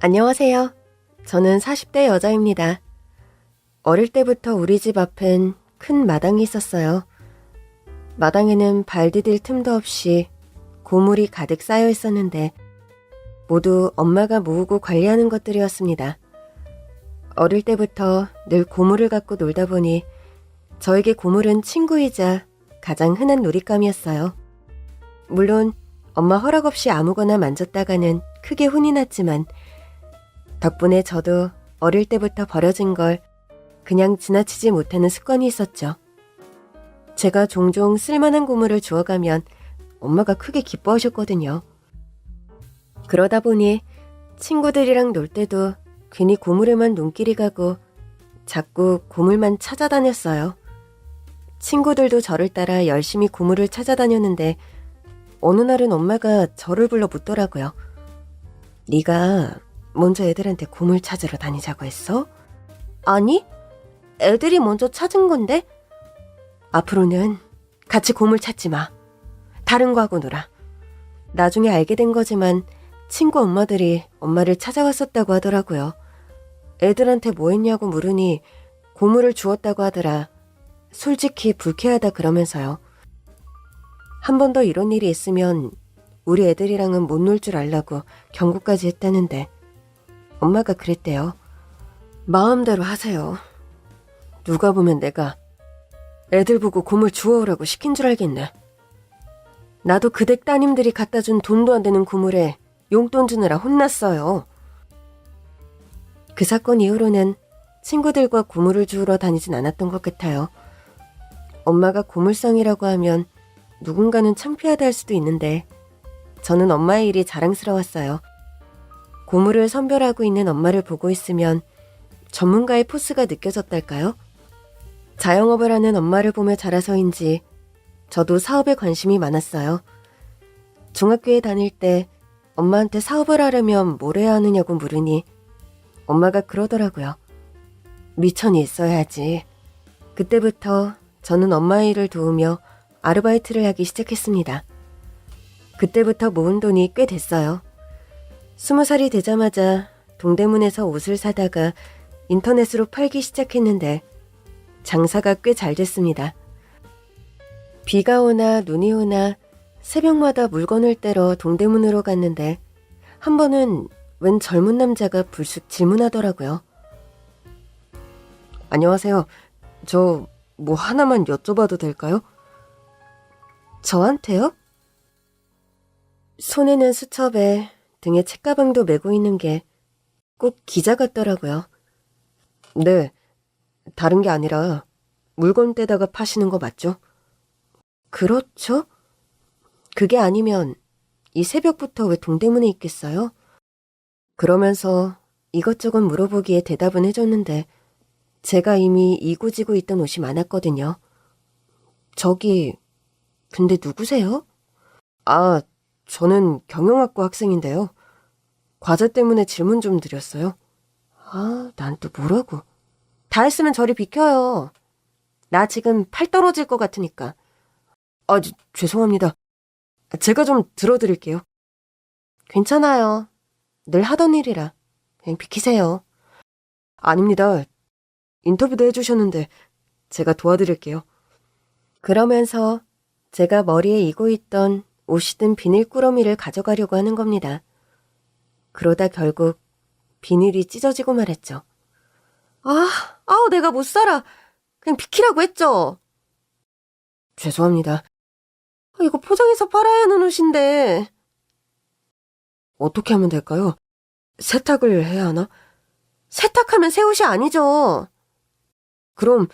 안녕하세요. 저는 40대 여자입니다. 어릴 때부터 우리 집 앞엔 큰 마당이 있었어요. 마당에는 발 디딜 틈도 없이 고물이 가득 쌓여 있었는데 모두 엄마가 모으고 관리하는 것들이었습니다. 어릴 때부터 늘 고물을 갖고 놀다 보니 저에게 고물은 친구이자 가장 흔한 놀잇감이었어요. 물론 엄마 허락 없이 아무거나 만졌다가는 크게 혼이 났지만 덕분에 저도 어릴 때부터 버려진 걸 그냥 지나치지 못하는 습관이 있었죠. 제가 종종 쓸만한 고물을 주워가면 엄마가 크게 기뻐하셨거든요. 그러다 보니 친구들이랑 놀 때도 괜히 고물에만 눈길이 가고 자꾸 고물만 찾아다녔어요. 친구들도 저를 따라 열심히 고물을 찾아다녔는데 어느 날은 엄마가 저를 불러 묻더라고요. 네가 먼저 애들한테 고물 찾으러 다니자고 했어? 아니, 애들이 먼저 찾은 건데? 앞으로는 같이 고물 찾지 마. 다른 거 하고 놀아. 나중에 알게 된 거지만 친구 엄마들이 엄마를 찾아갔었다고 하더라고요. 애들한테 뭐 했냐고 물으니 고물을 주웠다고 하더라. 솔직히 불쾌하다 그러면서요. 한 번 더 이런 일이 있으면 우리 애들이랑은 못 놀 줄 알라고 경고까지 했다는데 엄마가 그랬대요. 마음대로 하세요. 누가 보면 내가 애들 보고 고물 주워오라고 시킨 줄 알겠네. 나도 그 댁 따님들이 갖다 준 돈도 안 되는 고물에 용돈 주느라 혼났어요. 그 사건 이후로는 친구들과 고물을 주우러 다니진 않았던 것 같아요. 엄마가 고물상이라고 하면 누군가는 창피하다 할 수도 있는데 저는 엄마의 일이 자랑스러웠어요. 고물을 선별하고 있는 엄마를 보고 있으면 전문가의 포스가 느껴졌달까요? 자영업을 하는 엄마를 보며 자라서인지 저도 사업에 관심이 많았어요. 중학교에 다닐 때 엄마한테 사업을 하려면 뭘 해야 하느냐고 물으니 엄마가 그러더라고요. 미천이 있어야지. 그때부터 저는 엄마의 일을 도우며 아르바이트를 하기 시작했습니다. 그때부터 모은 돈이 꽤 됐어요. 20살이 되자마자 동대문에서 옷을 사다가 인터넷으로 팔기 시작했는데 장사가 꽤 잘 됐습니다. 비가 오나 눈이 오나 새벽마다 물건을 떼러 동대문으로 갔는데 한 번은 웬 젊은 남자가 불쑥 질문하더라고요. 안녕하세요. 저 뭐 하나만 여쭤봐도 될까요? 저한테요? 손에는 수첩에 등에 책가방도 메고 있는 게 꼭 기자 같더라고요. 네, 다른 게 아니라 물건 떼다가 파시는 거 맞죠? 그렇죠? 그게 아니면 이 새벽부터 왜 동대문에 있겠어요? 그러면서 이것저것 물어보기에 대답은 해줬는데 제가 이미 이고지고 있던 옷이 많았거든요. 저기, 근데 누구세요? 아, 저는 경영학과 학생인데요. 과제 때문에 질문 좀 드렸어요. 아, 난 또 뭐라고. 다 했으면 저리 비켜요. 나 지금 팔 떨어질 것 같으니까. 아, 죄송합니다. 제가 좀 들어드릴게요. 괜찮아요. 늘 하던 일이라. 그냥 비키세요. 아닙니다. 인터뷰도 해주셨는데 제가 도와드릴게요. 그러면서 제가 머리에 이고 있던 옷이 든 비닐 꾸러미를 가져가려고 하는 겁니다. 그러다 결국 비닐이 찢어지고 말았죠. 내가 못 살아. 그냥 비키라고 했죠. 죄송합니다. 이거 포장해서 팔아야 하는 옷인데. 어떻게 하면 될까요? 세탁을 해야 하나? 세탁하면 새 옷이 아니죠. 그럼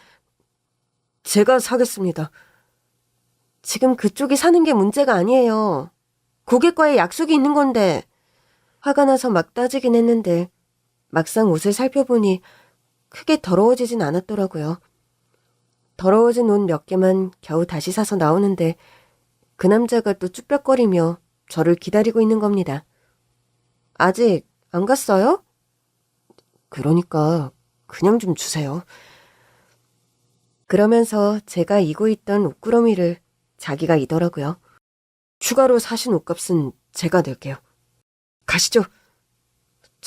제가 사겠습니다. 지금 그쪽이 사는 게 문제가 아니에요. 고객과의 약속이 있는 건데. 화가 나서 막 따지긴 했는데 막상 옷을 살펴보니 크게 더러워지진 않았더라고요. 더러워진 옷 몇 개만 겨우 다시 사서 나오는데 그 남자가 또 쭈뼛거리며 저를 기다리고 있는 겁니다. 아직 안 갔어요? 그러니까 그냥 좀 주세요. 그러면서 제가 이고 있던 옷구러미를 자기가 이더라고요. 추가로 사신 옷값은 제가 낼게요. 가시죠.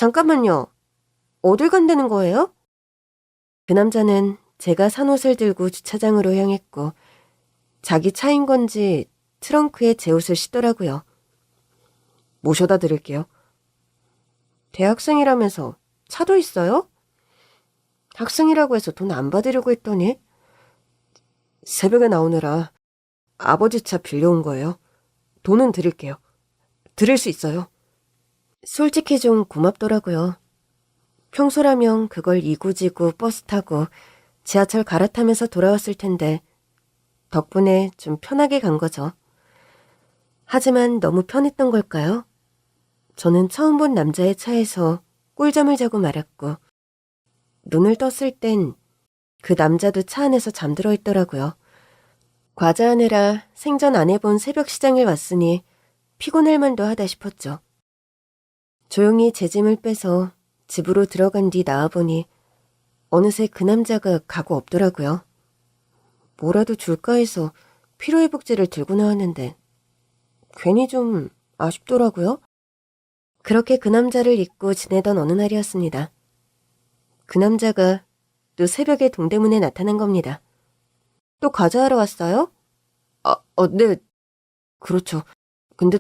잠깐만요. 어딜 간다는 거예요? 그 남자는 제가 산 옷을 들고 주차장으로 향했고 자기 차인 건지 트렁크에 제 옷을 싣더라고요. 모셔다 드릴게요. 대학생이라면서 차도 있어요? 학생이라고 해서 돈 안 받으려고 했더니 새벽에 나오느라 아버지 차 빌려온 거예요. 돈은 드릴게요. 드릴 수 있어요. 솔직히 좀 고맙더라고요. 평소라면 그걸 이구지구 버스 타고 지하철 갈아타면서 돌아왔을 텐데 덕분에 좀 편하게 간 거죠. 하지만 너무 편했던 걸까요? 저는 처음 본 남자의 차에서 꿀잠을 자고 말았고 눈을 떴을 땐 그 남자도 차 안에서 잠들어 있더라고요. 과자하느라 생전 안 해본 새벽 시장을 왔으니 피곤할 만도 하다 싶었죠. 조용히 제 짐을 빼서 집으로 들어간 뒤 나와보니 어느새 그 남자가 가고 없더라고요. 뭐라도 줄까 해서 피로회복제를 들고 나왔는데 괜히 좀 아쉽더라고요. 그렇게 그 남자를 잊고 지내던 어느 날이었습니다. 그 남자가 또 새벽에 동대문에 나타난 겁니다. 또 과자하러 왔어요? 네. 그렇죠. 근데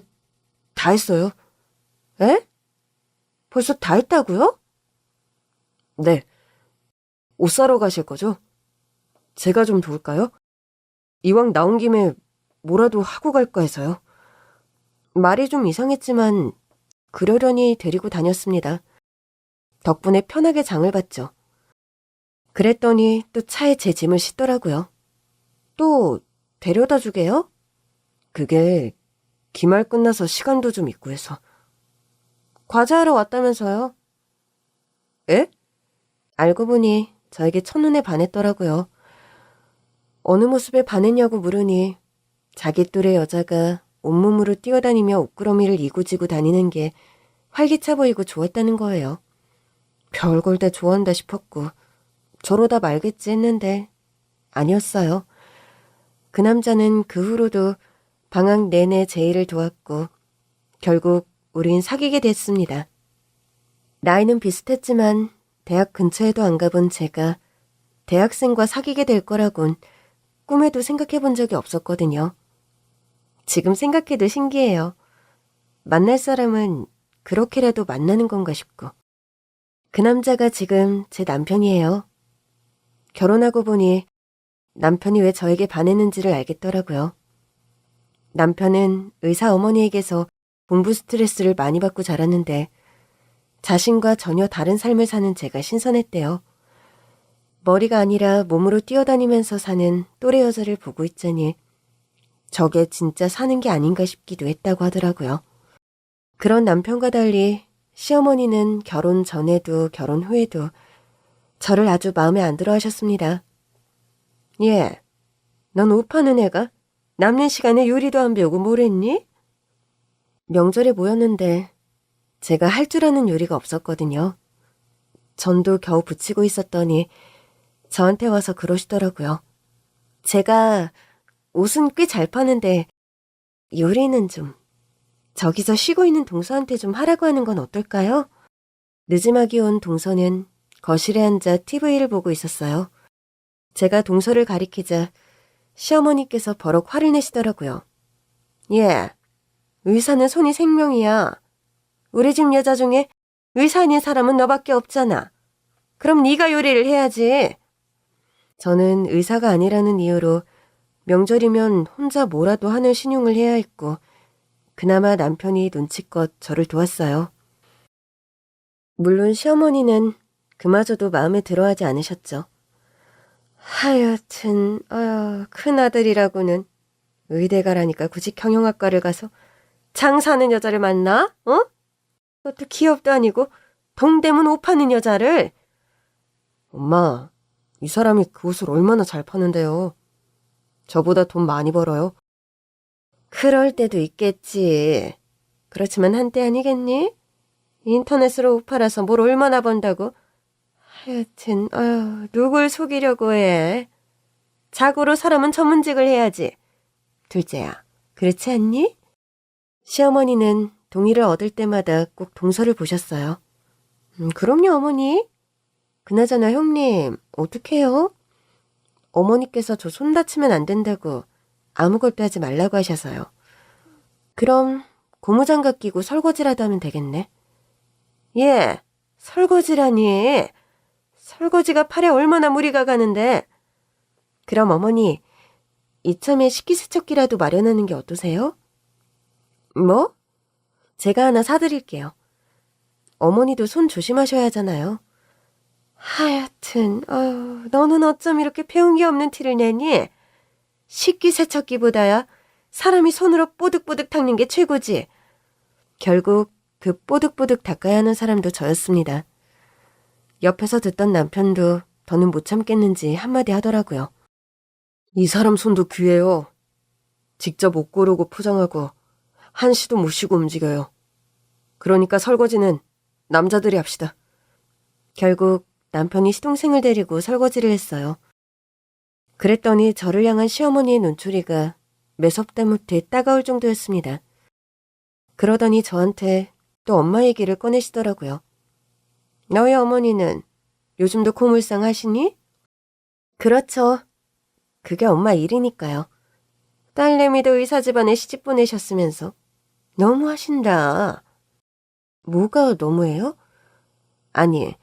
다 했어요. 에? 벌써 다 했다고요? 네. 옷 사러 가실 거죠? 제가 좀 도울까요? 이왕 나온 김에 뭐라도 하고 갈까 해서요. 말이 좀 이상했지만 그러려니 데리고 다녔습니다. 덕분에 편하게 장을 봤죠. 그랬더니 또 차에 제 짐을 싣더라고요. 또 데려다 주게요? 그게 기말 끝나서 시간도 좀 있고 해서. 과자하러 왔다면서요? 에? 알고 보니 저에게 첫눈에 반했더라고요. 어느 모습에 반했냐고 물으니 자기 또래 여자가 온몸으로 뛰어다니며 옷구러미를 이고지고 다니는 게 활기차 보이고 좋았다는 거예요. 별걸 다 좋아한다 싶었고 저러다 말겠지 했는데 아니었어요. 그 남자는 그 후로도 방학 내내 제 일을 도왔고 결국 우린 사귀게 됐습니다. 나이는 비슷했지만 대학 근처에도 안 가본 제가 대학생과 사귀게 될 거라곤 꿈에도 생각해 본 적이 없었거든요. 지금 생각해도 신기해요. 만날 사람은 그렇게라도 만나는 건가 싶고. 그 남자가 지금 제 남편이에요. 결혼하고 보니 남편이 왜 저에게 반했는지를 알겠더라고요. 남편은 의사 어머니에게서 공부 스트레스를 많이 받고 자랐는데 자신과 전혀 다른 삶을 사는 제가 신선했대요. 머리가 아니라 몸으로 뛰어다니면서 사는 또래 여자를 보고 있자니 저게 진짜 사는 게 아닌가 싶기도 했다고 하더라고요. 그런 남편과 달리 시어머니는 결혼 전에도 결혼 후에도 저를 아주 마음에 안 들어 하셨습니다. 예, 넌 옷 파는 애가 남는 시간에 요리도 안 배우고 뭘 했니? 명절에 모였는데 제가 할 줄 아는 요리가 없었거든요. 전도 겨우 붙이고 있었더니 저한테 와서 그러시더라고요. 제가 옷은 꽤 잘 파는데 요리는 좀 저기서 쉬고 있는 동서한테 좀 하라고 하는 건 어떨까요? 늦음하기 온 동서는 거실에 앉아 TV를 보고 있었어요. 제가 동서를 가리키자 시어머니께서 버럭 화를 내시더라고요. 예, 의사는 손이 생명이야. 우리 집 여자 중에 의사 아닌 사람은 너밖에 없잖아. 그럼 네가 요리를 해야지. 저는 의사가 아니라는 이유로 명절이면 혼자 뭐라도 하는 신용을 해야 했고 그나마 남편이 눈치껏 저를 도왔어요. 물론 시어머니는 그마저도 마음에 들어하지 않으셨죠. 하여튼 큰아들이라고는 의대 가라니까 굳이 경영학과를 가서 장사하는 여자를 만나? 어? 그것도 기업도 아니고 동대문 옷 파는 여자를. 엄마, 이 사람이 그 옷을 얼마나 잘 파는데요. 저보다 돈 많이 벌어요. 그럴 때도 있겠지. 그렇지만 한때 아니겠니? 인터넷으로 옷 팔아서 뭘 얼마나 번다고. 하여튼 누굴 속이려고 해. 자고로 사람은 전문직을 해야지. 둘째야, 그렇지 않니? 시어머니는 동의를 얻을 때마다 꼭 동서를 보셨어요. 그럼요, 어머니. 그나저나 형님, 어떡해요? 어머니께서 저 손 다치면 안 된다고 아무것도 하지 말라고 하셔서요. 그럼 고무장갑 끼고 설거지라도 하면 되겠네. 예, 설거지라니. 설거지가 팔에 얼마나 무리가 가는데. 그럼 어머니, 이참에 식기세척기라도 마련하는 게 어떠세요? 뭐? 제가 하나 사드릴게요. 어머니도 손 조심하셔야 하잖아요. 하여튼, 너는 어쩜 이렇게 배운 게 없는 티를 내니? 식기세척기보다야 사람이 손으로 뽀득뽀득 닦는 게 최고지. 결국 그 뽀득뽀득 닦아야 하는 사람도 저였습니다. 옆에서 듣던 남편도 더는 못 참겠는지 한마디 하더라고요. 이 사람 손도 귀해요. 직접 옷 고르고 포장하고 한시도 못 쉬고 움직여요. 그러니까 설거지는 남자들이 합시다. 결국 남편이 시동생을 데리고 설거지를 했어요. 그랬더니 저를 향한 시어머니의 눈초리가 매섭다 못해 따가울 정도였습니다. 그러더니 저한테 또 엄마 얘기를 꺼내시더라고요. 너희 어머니는 요즘도 고물상 하시니? 그렇죠. 그게 엄마 일이니까요. 딸내미도 의사 집안에 시집 보내셨으면서 너무 하신다. 뭐가 너무해요? 아니,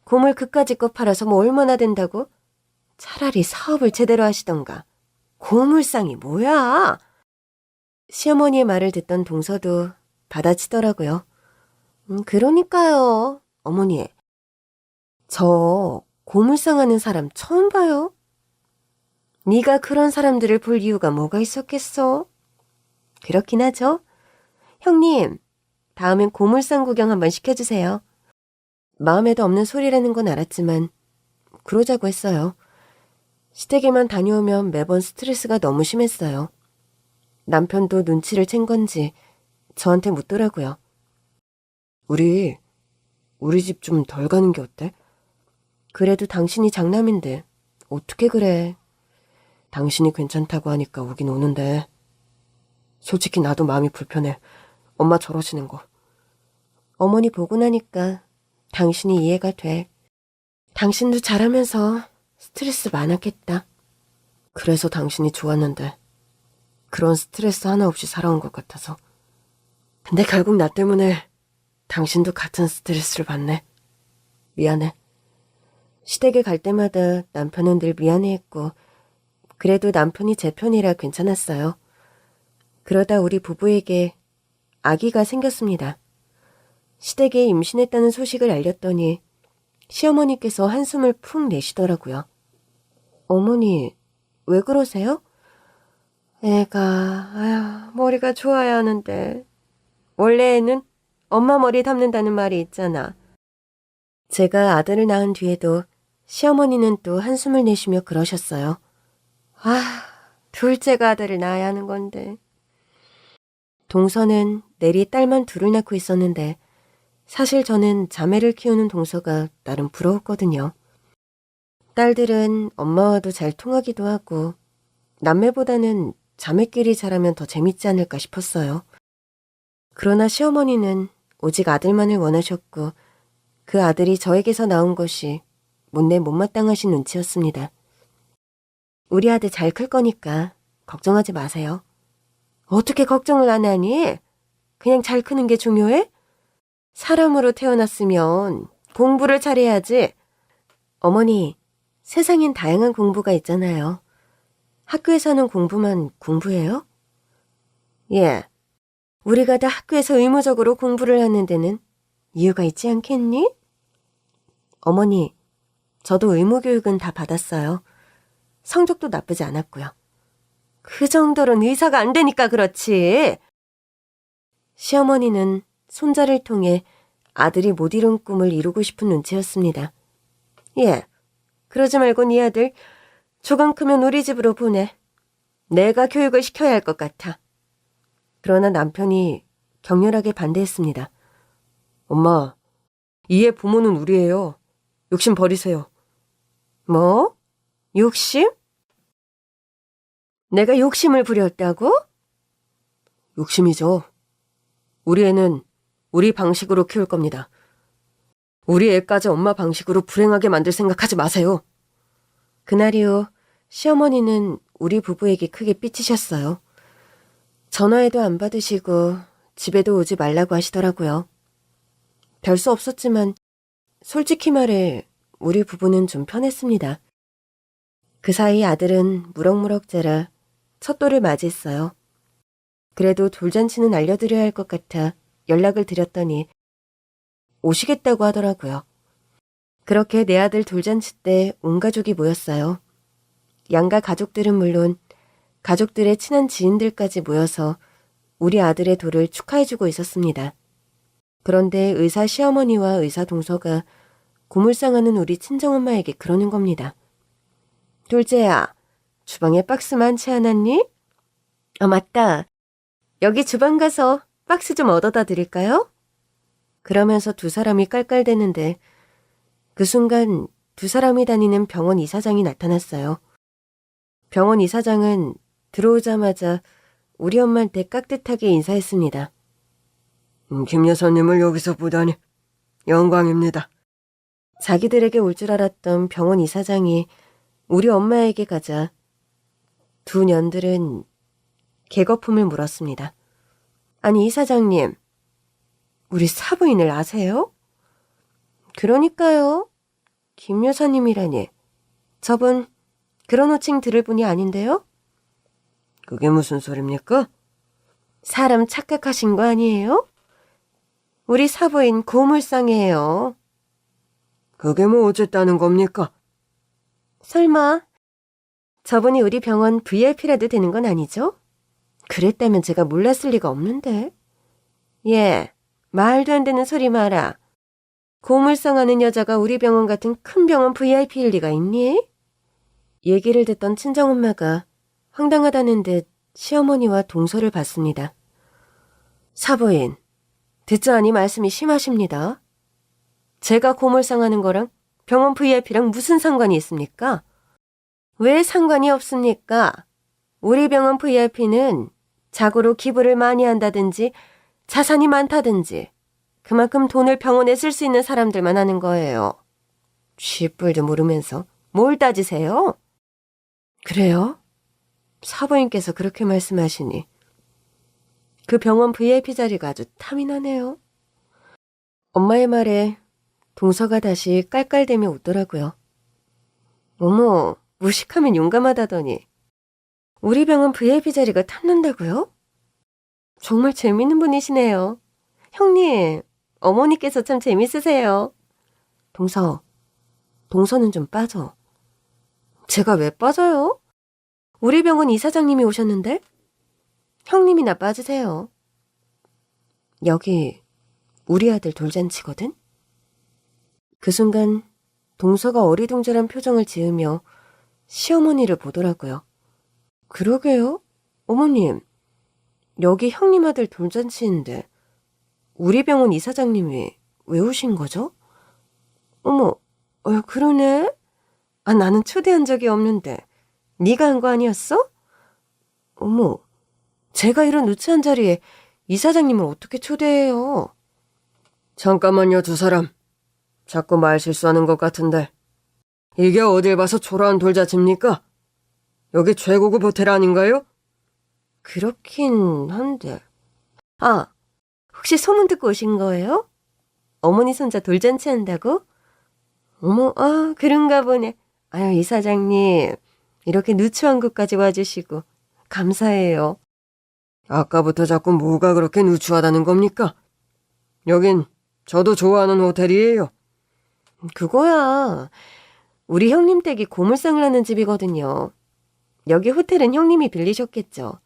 고물 그까짓 거 팔아서 뭐 얼마나 된다고? 차라리 사업을 제대로 하시던가. 고물상이 뭐야? 시어머니의 말을 듣던 동서도 받아치더라고요. 그러니까요. 어머니, 저 고물상 하는 사람 처음 봐요. 네가 그런 사람들을 볼 이유가 뭐가 있었겠어? 그렇긴 하죠. 형님, 다음엔 고물상 구경 한번 시켜주세요. 마음에도 없는 소리라는 건 알았지만 그러자고 했어요. 시댁에만 다녀오면 매번 스트레스가 너무 심했어요. 남편도 눈치를 챈 건지 저한테 묻더라고요. 우리 집 좀 덜 가는 게 어때? 그래도 당신이 장남인데 어떻게 그래? 당신이 괜찮다고 하니까 오긴 오는데 솔직히 나도 마음이 불편해. 엄마 저러시는 거. 어머니 보고 나니까 당신이 이해가 돼. 당신도 잘하면서 스트레스 많았겠다. 그래서 당신이 좋았는데 그런 스트레스 하나 없이 살아온 것 같아서. 근데 결국 나 때문에 당신도 같은 스트레스를 받네. 미안해. 시댁에 갈 때마다 남편은 늘 미안해했고 그래도 남편이 제 편이라 괜찮았어요. 그러다 우리 부부에게 아기가 생겼습니다. 시댁에 임신했다는 소식을 알렸더니 시어머니께서 한숨을 푹 내쉬더라고요. 어머니, 왜 그러세요? 애가, 머리가 좋아야 하는데. 원래 애는 엄마 머리 담는다는 말이 있잖아. 제가 아들을 낳은 뒤에도 시어머니는 또 한숨을 내쉬며 그러셨어요. 둘째가 아들을 낳아야 하는 건데. 동서는 내리 딸만 둘을 낳고 있었는데 사실 저는 자매를 키우는 동서가 나름 부러웠거든요. 딸들은 엄마와도 잘 통하기도 하고 남매보다는 자매끼리 자라면 더 재밌지 않을까 싶었어요. 그러나 시어머니는 오직 아들만을 원하셨고 그 아들이 저에게서 나온 것이 못내 못마땅하신 눈치였습니다. 우리 아들 잘 클 거니까 걱정하지 마세요. 어떻게 걱정을 안 하니? 그냥 잘 크는 게 중요해? 사람으로 태어났으면 공부를 잘해야지. 어머니, 세상엔 다양한 공부가 있잖아요. 학교에서는 공부만 공부해요? 예. 우리가 다 학교에서 의무적으로 공부를 하는 데는 이유가 있지 않겠니? 어머니, 저도 의무교육은 다 받았어요. 성적도 나쁘지 않았고요. 그 정도로는 의사가 안 되니까 그렇지. 시어머니는 손자를 통해 아들이 못 이룬 꿈을 이루고 싶은 눈치였습니다. 예, 그러지 말고 네 아들 조금 크면 우리 집으로 보내. 내가 교육을 시켜야 할 것 같아. 그러나 남편이 격렬하게 반대했습니다. 엄마, 이의 부모는 우리예요. 욕심 버리세요. 뭐? 욕심? 내가 욕심을 부렸다고? 욕심이죠. 우리 애는 우리 방식으로 키울 겁니다. 우리 애까지 엄마 방식으로 불행하게 만들 생각하지 마세요. 그날 이후 시어머니는 우리 부부에게 크게 삐치셨어요. 전화에도 안 받으시고 집에도 오지 말라고 하시더라고요. 별 수 없었지만 솔직히 말해 우리 부부는 좀 편했습니다. 그 사이 아들은 무럭무럭 자라 첫돌을 맞이했어요. 그래도 돌잔치는 알려드려야 할 것 같아 연락을 드렸더니 오시겠다고 하더라고요. 그렇게 내 아들 돌잔치 때 온 가족이 모였어요. 양가 가족들은 물론 가족들의 친한 지인들까지 모여서 우리 아들의 돌을 축하해주고 있었습니다. 그런데 의사 시어머니와 의사 동서가 고물상하는 우리 친정엄마에게 그러는 겁니다. 둘째야, 주방에 박스 많지 않았니? 아, 맞다. 여기 주방 가서 박스 좀 얻어다 드릴까요? 그러면서 두 사람이 깔깔대는데 그 순간 두 사람이 다니는 병원 이사장이 나타났어요. 병원 이사장은 들어오자마자 우리 엄마한테 깍듯하게 인사했습니다. 김 여사님을 여기서 보다니 영광입니다. 자기들에게 올 줄 알았던 병원 이사장이 우리 엄마에게 가자 두 년들은 개거품을 물었습니다. 아니 이사장님, 우리 사부인을 아세요? 그러니까요. 김 여사님이라니. 저분 그런 호칭 들을 분이 아닌데요? 그게 무슨 소립니까? 사람 착각하신 거 아니에요? 우리 사부인 고물상이에요. 그게 뭐 어쨌다는 겁니까? 설마 저분이 우리 병원 VIP라도 되는 건 아니죠? 그랬다면 제가 몰랐을 리가 없는데. 예, 말도 안 되는 소리 마라. 고물상하는 여자가 우리 병원 같은 큰 병원 VIP일 리가 있니? 얘기를 듣던 친정엄마가 황당하다는 듯 시어머니와 동서를 봤습니다. 사부인, 듣자하니 말씀이 심하십니다. 제가 고물상하는 거랑 병원 VIP랑 무슨 상관이 있습니까? 왜 상관이 없습니까? 우리 병원 VIP는 자고로 기부를 많이 한다든지 자산이 많다든지 그만큼 돈을 병원에 쓸 수 있는 사람들만 하는 거예요. 쥐뿔도 모르면서 뭘 따지세요? 그래요? 사부인께서 그렇게 말씀하시니 그 병원 VIP 자리가 아주 탐이 나네요. 엄마의 말에 동서가 다시 깔깔대며 웃더라고요. 어머, 무식하면 용감하다더니 우리 병원 VIP 자리가 탐난다고요? 정말 재밌는 분이시네요. 형님, 어머니께서 참 재밌으세요. 동서는 좀 빠져. 제가 왜 빠져요? 우리 병원 이사장님이 오셨는데? 형님이나 빠지세요. 여기 우리 아들 돌잔치거든? 그 순간 동서가 어리둥절한 표정을 지으며 시어머니를 보더라고요. 그러게요. 어머님, 여기 형님 아들 돌잔치인데 우리 병원 이사장님이 왜 오신 거죠? 어머, 그러네? 아, 나는 초대한 적이 없는데 네가 한 거 아니었어? 어머, 제가 이런 누추한 자리에 이사장님을 어떻게 초대해요? 잠깐만요, 두 사람. 자꾸 말 실수하는 것 같은데 이게 어딜 봐서 초라한 돌잔치입니까? 여기 최고급 호텔 아닌가요? 그렇긴 한데. 아, 혹시 소문 듣고 오신 거예요? 어머니 손자 돌잔치 한다고? 어머, 그런가 보네. 아유, 이사장님, 이렇게 누추한 곳까지 와주시고 감사해요. 아까부터 자꾸 뭐가 그렇게 누추하다는 겁니까? 여긴 저도 좋아하는 호텔이에요. 그거야. 우리 형님 댁이 고물상을 하는 집이거든요. 여기 호텔은 형님이 빌리셨겠죠.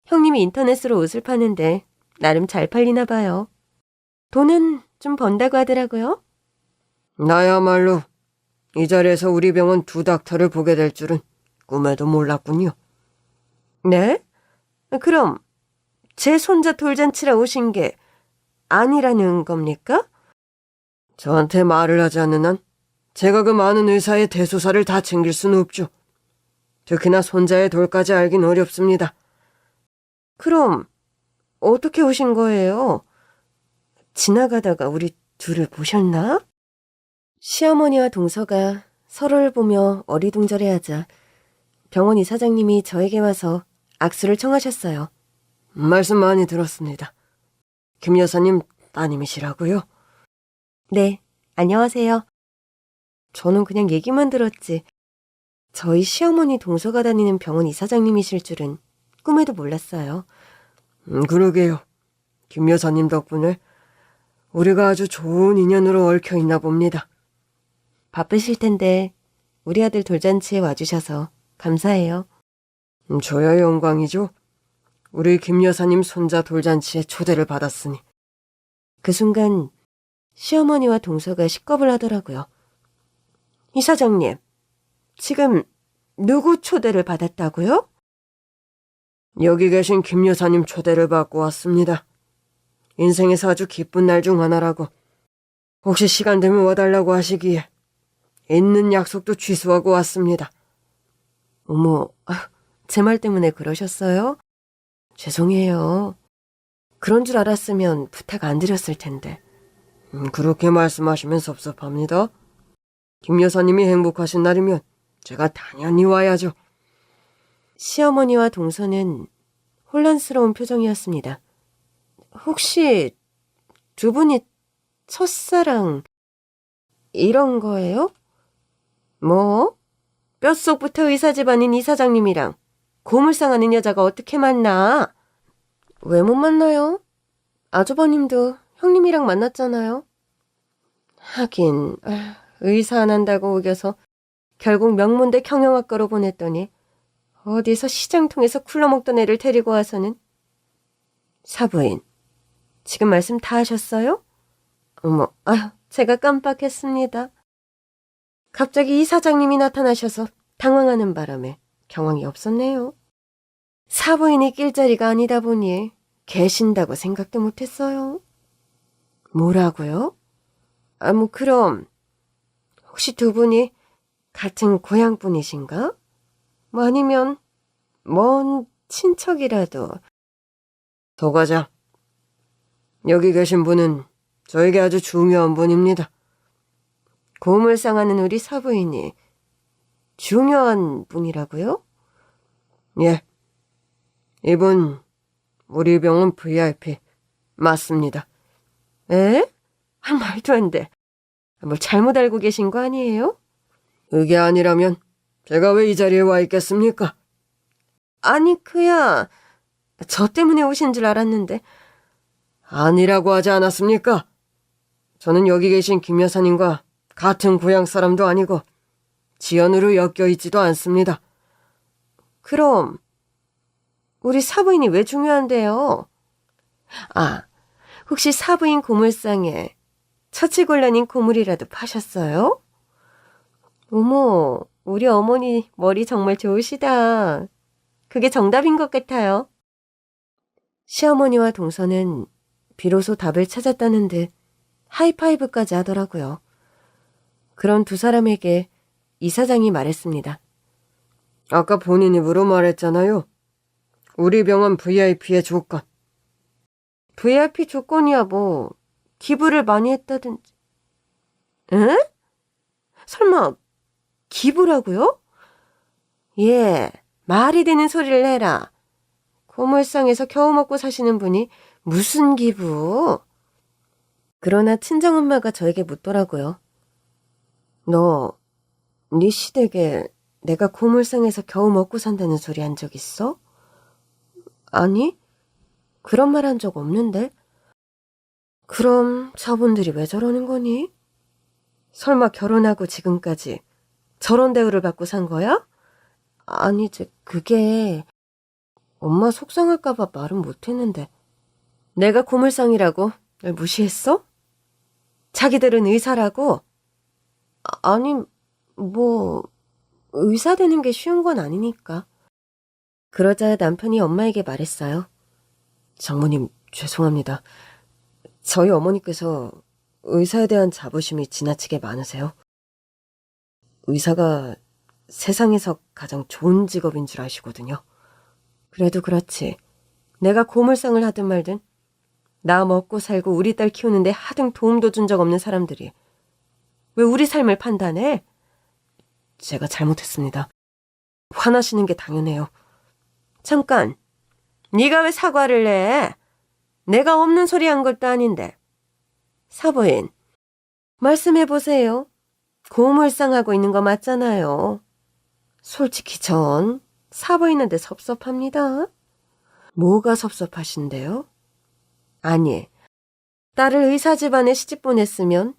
형님이 인터넷으로 옷을 파는데 나름 잘 팔리나 봐요. 돈은 좀 번다고 하더라고요. 나야말로 이 자리에서 우리 병원 두 닥터를 보게 될 줄은 꿈에도 몰랐군요. 네? 그럼 제 손자 돌잔치라 오신 게 아니라는 겁니까? 저한테 말을 하지 않는 한 제가 그 많은 의사의 대소사를 다 챙길 수는 없죠. 특히나 손자의 돌까지 알긴 어렵습니다. 그럼 어떻게 오신 거예요? 지나가다가 우리 둘을 보셨나? 시어머니와 동서가 서로를 보며 어리둥절해하자 병원 이사장님이 저에게 와서 악수를 청하셨어요. 말씀 많이 들었습니다. 김 여사님 따님이시라고요? 네, 안녕하세요. 저는 그냥 얘기만 들었지. 저희 시어머니 동서가 다니는 병원 이사장님이실 줄은 꿈에도 몰랐어요. 그러게요. 김 여사님 덕분에 우리가 아주 좋은 인연으로 얽혀 있나 봅니다. 바쁘실 텐데 우리 아들 돌잔치에 와주셔서 감사해요. 저야 영광이죠. 우리 김 여사님 손자 돌잔치에 초대를 받았으니. 그 순간 시어머니와 동서가 식겁을 하더라고요. 이사장님, 지금 누구 초대를 받았다고요? 여기 계신 김 여사님 초대를 받고 왔습니다. 인생에서 아주 기쁜 날 중 하나라고. 혹시 시간 되면 와달라고 하시기에 있는 약속도 취소하고 왔습니다. 어머, 제 말 때문에 그러셨어요? 죄송해요. 그런 줄 알았으면 부탁 안 드렸을 텐데. 그렇게 말씀하시면 섭섭합니다. 김 여사님이 행복하신 날이면 제가 당연히 와야죠. 시어머니와 동서는 혼란스러운 표정이었습니다. 혹시 두 분이 첫사랑 이런 거예요? 뭐? 뼛속부터 의사 집안인 이사장님이랑 고물상하는 여자가 어떻게 만나? 왜 못 만나요? 아주버님도 형님이랑 만났잖아요. 하긴 의사 안 한다고 우겨서 결국 명문대 경영학과로 보냈더니 어디서 시장통에서 쿨러먹던 애를 데리고 와서는. 사부인, 지금 말씀 다 하셨어요? 어머, 제가 깜빡했습니다. 갑자기 이사장님이 나타나셔서 당황하는 바람에 경황이 없었네요. 사부인이 낄 자리가 아니다 보니 계신다고 생각도 못했어요. 뭐라고요? 그럼 혹시 두 분이 같은 고향 분이신가? 아니면 먼 친척이라도. 도 과장, 여기 계신 분은 저에게 아주 중요한 분입니다. 고물상하는 우리 사부인이 중요한 분이라고요? 예, 이분 우리 병원 VIP 맞습니다. 에? 말도 안 돼. 뭘 잘못 알고 계신 거 아니에요? 그게 아니라면 제가 왜 이 자리에 와 있겠습니까? 아니, 그야 저 때문에 오신 줄 알았는데. 아니라고 하지 않았습니까? 저는 여기 계신 김 여사님과 같은 고향 사람도 아니고 지연으로 엮여 있지도 않습니다. 그럼 우리 사부인이 왜 중요한데요? 혹시 사부인 고물상에 처치곤란인 고물이라도 파셨어요? 어머, 우리 어머니 머리 정말 좋으시다. 그게 정답인 것 같아요. 시어머니와 동서는 비로소 답을 찾았다는 듯 하이파이브까지 하더라고요. 그런 두 사람에게 이사장이 말했습니다. 아까 본인 입으로 말했잖아요. 우리 병원 VIP의 조건. VIP 조건이야 뭐 기부를 많이 했다든지. 응? 설마 기부라고요? 예, 말이 되는 소리를 해라. 고물상에서 겨우 먹고 사시는 분이 무슨 기부? 그러나 친정엄마가 저에게 묻더라고요. 너, 네 시댁에 내가 고물상에서 겨우 먹고 산다는 소리 한 적 있어? 아니, 그런 말 한 적 없는데? 그럼 저분들이 왜 저러는 거니? 설마 결혼하고 지금까지 저런 대우를 받고 산 거야? 아니, 그게 엄마 속상할까봐 말은 못했는데. 내가 고물상이라고 널 무시했어? 자기들은 의사라고? 아니, 뭐 의사 되는 게 쉬운 건 아니니까. 그러자 남편이 엄마에게 말했어요. 장모님, 죄송합니다. 저희 어머니께서 의사에 대한 자부심이 지나치게 많으세요. 의사가 세상에서 가장 좋은 직업인 줄 아시거든요. 그래도 그렇지. 내가 고물상을 하든 말든 나 먹고 살고 우리 딸 키우는데 하등 도움도 준 적 없는 사람들이 왜 우리 삶을 판단해? 제가 잘못했습니다. 화나시는 게 당연해요. 잠깐, 네가 왜 사과를 해? 내가 없는 소리 한 것도 아닌데. 사부인, 말씀해보세요. 고물상하고 있는 거 맞잖아요. 솔직히 전 사부인한테 섭섭합니다. 뭐가 섭섭하신데요? 아니, 딸을 의사 집안에 시집 보냈으면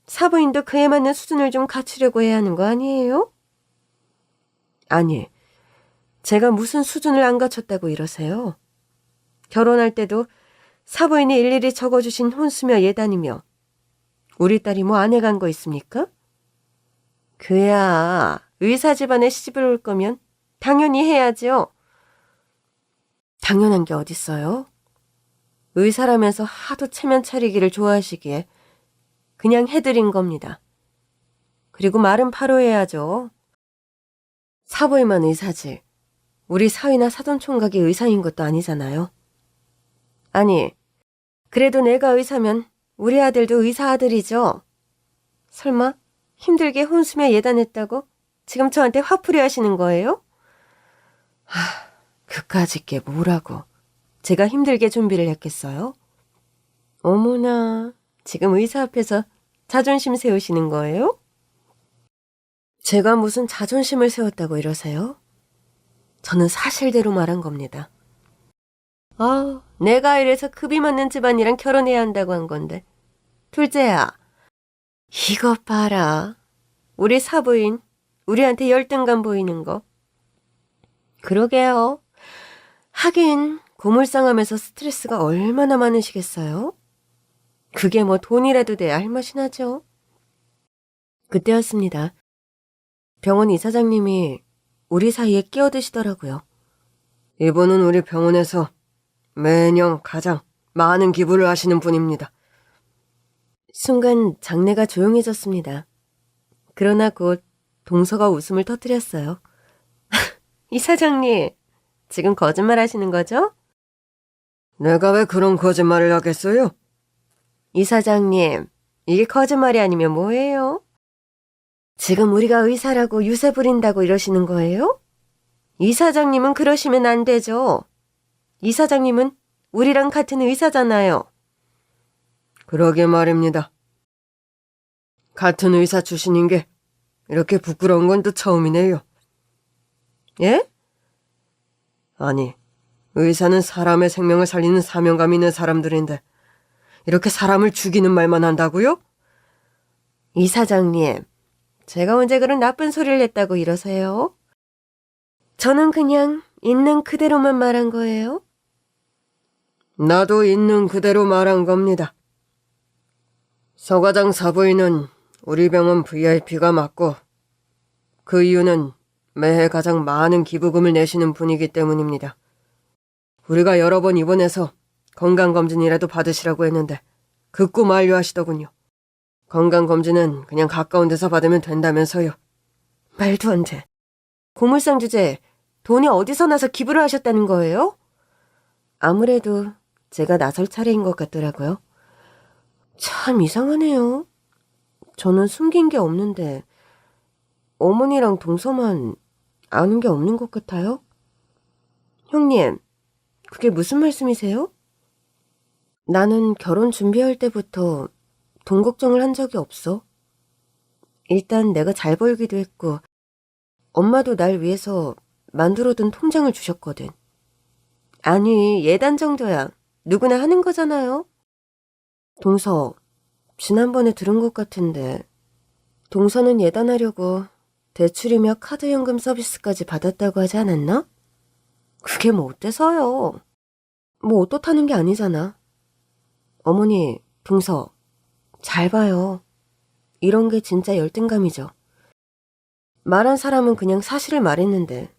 사부인도 그에 맞는 수준을 좀 갖추려고 해야 하는 거 아니에요? 아니, 제가 무슨 수준을 안 갖췄다고 이러세요? 결혼할 때도 사부인이 일일이 적어주신 혼수며 예단이며 우리 딸이 뭐 안 해간 거 있습니까? 그야 의사 집안에 시집을 올 거면 당연히 해야죠. 당연한 게 어딨어요? 의사라면서 하도 체면 차리기를 좋아하시기에 그냥 해드린 겁니다. 그리고 말은 바로 해야죠. 사부인만 의사지 우리 사위나 사돈총각이 의사인 것도 아니잖아요. 아니, 그래도 내가 의사면 우리 아들도 의사 아들이죠. 설마 힘들게 혼수며 예단했다고 지금 저한테 화풀이 하시는 거예요? 그까짓 게 뭐라고. 제가 힘들게 준비를 했겠어요? 어머나, 지금 의사 앞에서 자존심 세우시는 거예요? 제가 무슨 자존심을 세웠다고 이러세요? 저는 사실대로 말한 겁니다. 내가 이래서 급이 맞는 집안이랑 결혼해야 한다고 한 건데. 둘째야, 이것 봐라. 우리 사부인, 우리한테 열등감 보이는 거. 그러게요. 하긴 고물상하면서 스트레스가 얼마나 많으시겠어요? 그게 뭐 돈이라도 돼야 할 맛이 나죠. 그때였습니다. 병원 이사장님이 우리 사이에 끼어드시더라고요. 이분은 우리 병원에서 매년 가장 많은 기부를 하시는 분입니다. 순간 장내가 조용해졌습니다. 그러나 곧 동서가 웃음을 터뜨렸어요. 이사장님, 지금 거짓말 하시는 거죠? 내가 왜 그런 거짓말을 하겠어요? 이사장님, 이게 거짓말이 아니면 뭐예요? 지금 우리가 의사라고 유세 부린다고 이러시는 거예요? 이사장님은 그러시면 안 되죠. 이사장님은 우리랑 같은 의사잖아요. 그러게 말입니다. 같은 의사 출신인 게 이렇게 부끄러운 건 또 처음이네요. 예? 아니, 의사는 사람의 생명을 살리는 사명감 있는 사람들인데 이렇게 사람을 죽이는 말만 한다고요? 이사장님, 제가 언제 그런 나쁜 소리를 했다고 이러세요? 저는 그냥 있는 그대로만 말한 거예요. 나도 있는 그대로 말한 겁니다. 서 과장 사부인은 우리 병원 VIP가 맞고 그 이유는 매해 가장 많은 기부금을 내시는 분이기 때문입니다. 우리가 여러 번 입원해서 건강검진이라도 받으시라고 했는데 극구 만류하시더군요. 건강검진은 그냥 가까운 데서 받으면 된다면서요. 말도 안 돼. 고물상 주제에 돈이 어디서 나서 기부를 하셨다는 거예요? 아무래도 제가 나설 차례인 것 같더라고요. 참 이상하네요. 저는 숨긴 게 없는데 어머니랑 동서만 아는 게 없는 것 같아요? 형님, 그게 무슨 말씀이세요? 나는 결혼 준비할 때부터 돈 걱정을 한 적이 없어. 일단 내가 잘 벌기도 했고 엄마도 날 위해서 만들어둔 통장을 주셨거든. 아니, 예단 정도야 누구나 하는 거잖아요. 동서, 지난번에 들은 것 같은데 동서는 예단하려고 대출이며 카드 연금 서비스까지 받았다고 하지 않았나? 그게 뭐 어때서요? 뭐 어떻다는 게 아니잖아. 어머니, 동서, 잘 봐요. 이런 게 진짜 열등감이죠. 말한 사람은 그냥 사실을 말했는데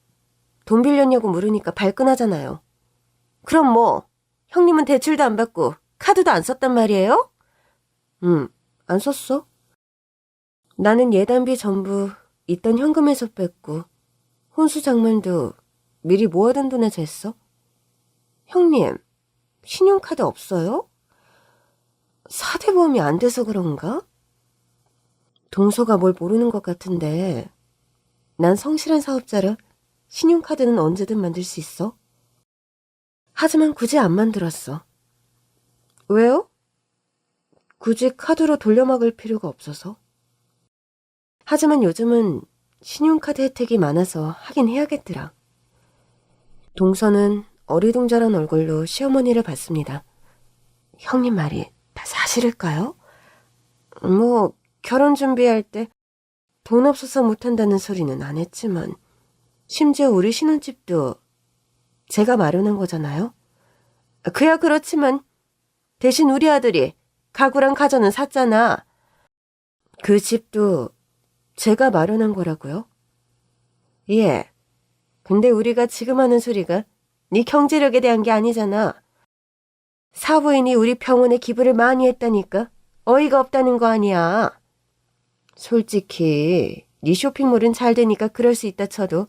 돈 빌렸냐고 물으니까 발끈하잖아요. 그럼 뭐 형님은 대출도 안 받고 카드도 안 썼단 말이에요? 안 썼어. 나는 예단비 전부 있던 현금에서 뺐고 혼수 장만도 미리 모아둔 돈에서 했어. 형님, 신용카드 없어요? 4대 보험이 안 돼서 그런가? 동서가 뭘 모르는 것 같은데 난 성실한 사업자라 신용카드는 언제든 만들 수 있어. 하지만 굳이 안 만들었어. 왜요? 굳이 카드로 돌려막을 필요가 없어서. 하지만 요즘은 신용카드 혜택이 많아서 하긴 해야겠더라. 동서는 어리둥절한 얼굴로 시어머니를 봤습니다. 형님 말이 다 사실일까요? 결혼 준비할 때 돈 없어서 못한다는 소리는 안 했지만 심지어 우리 신혼집도 제가 마련한 거잖아요. 그야 그렇지만 대신 우리 아들이 가구랑 가전은 샀잖아. 그 집도 제가 마련한 거라고요? 예. 근데 우리가 지금 하는 소리가 네 경제력에 대한 게 아니잖아. 사부인이 우리 병원에 기부를 많이 했다니까 어이가 없다는 거 아니야. 솔직히 네 쇼핑몰은 잘 되니까 그럴 수 있다 쳐도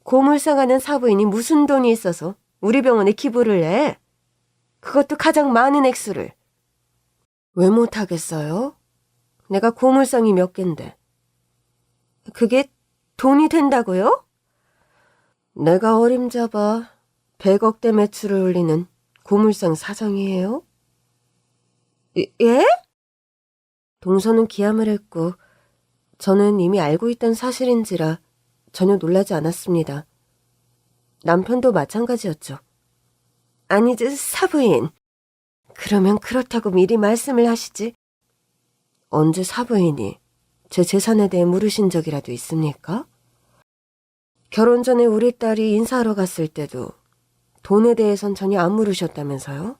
고물상하는 사부인이 무슨 돈이 있어서 우리 병원에 기부를 해? 그것도 가장 많은 액수를. 왜 못하겠어요? 내가 고물상이 몇 갠데. 그게 돈이 된다고요? 내가 어림잡아 100억대 매출을 올리는 고물상 사장이에요? 예? 동서는 기함을 했고 저는 이미 알고 있던 사실인지라 전혀 놀라지 않았습니다. 남편도 마찬가지였죠. 아니지, 사부인. 그러면 그렇다고 미리 말씀을 하시지. 언제 사부인이 제 재산에 대해 물으신 적이라도 있습니까? 결혼 전에 우리 딸이 인사하러 갔을 때도 돈에 대해선 전혀 안 물으셨다면서요?